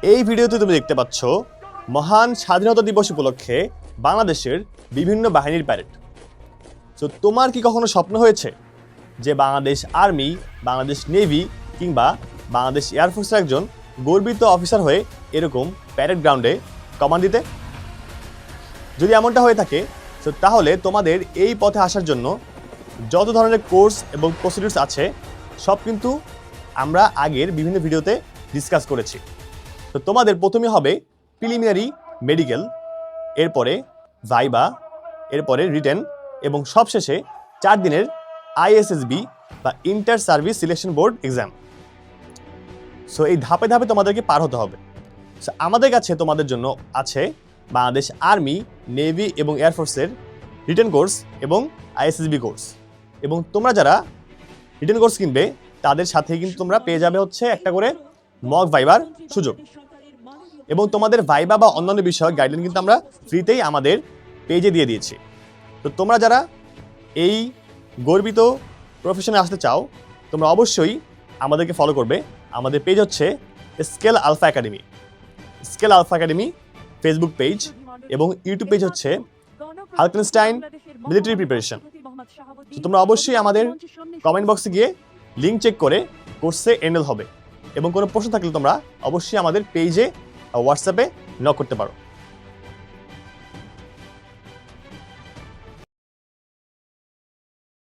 এই ভিডিওতে তুমি দেখতে পাচ্ছ মহান স্বাধীনতা দিবস উপলক্ষে বাংলাদেশের বিভিন্ন বাহিনীর প্যারেড। তো তোমার কি কখনো স্বপ্ন হয়েছে যে বাংলাদেশ আর্মি, বাংলাদেশ নেভি কিংবা বাংলাদেশ এয়ারফোর্সের একজন গর্বিত অফিসার হয়ে এরকম প্যারেড গ্রাউন্ডে কমান্ড দিতে? যদি এমনটা হয়ে থাকে তো তাহলে তোমাদের এই পথে আসার জন্য যত ধরনের কোর্স এবং প্রসিডিউরস আছে সব কিন্তু আমরা আগের বিভিন্ন ভিডিওতে ডিসকাস করেছি। তো তোমাদের প্রথমে হবে প্রিলিমিনারি মেডিকেল, এরপরে ভাইবা, এরপরে রিটেন এবং সবশেষে 4 দিনের ISSB বা inter service selection board exam. So এই ধাপে ধাপে তোমাদেরকে পার হতে হবে। সো আমাদের কাছে তোমাদের জন্য আছে বাংলাদেশ আর্মি, নেভি এবং এয়ারফোর্সের রিটেন কোর্স এবং ISSB কোর্স। এবং তোমরা যারা রিটেন কোর্স কিনবে তাদের সাথে কিন্তু তোমরা পেয়ে যাবে হচ্ছে একটা করে মক ভাইবার সুযোগ। এবং তোমাদের ভাইবা বা অন্যান্য বিষয়ক গাইডলাইন কিন্তু আমরা ফ্রিতেই আমাদের পেজে দিয়ে দিয়েছি। তো তোমরা যারা এই গর্বিত প্রফেশনে আসতে চাও তোমরা অবশ্যই আমাদেরকে ফলো করবে। আমাদের পেজ হচ্ছে Scale Alpha Academy, Scale Alpha Academy Facebook page, এবং ইউটিউব পেজ হচ্ছে হালকেনস্টাইন মিলিটারি প্রিপারেশন। তো তোমরা অবশ্যই আমাদের কমেন্ট বক্সে গিয়ে লিঙ্ক চেক করে কোর্সে এনরোল হবে। এবং কোনো প্রশ্ন থাকলে তোমরা অবশ্যই আমাদের পেজে হোয়াটসঅ্যাপে নক করতে পারো।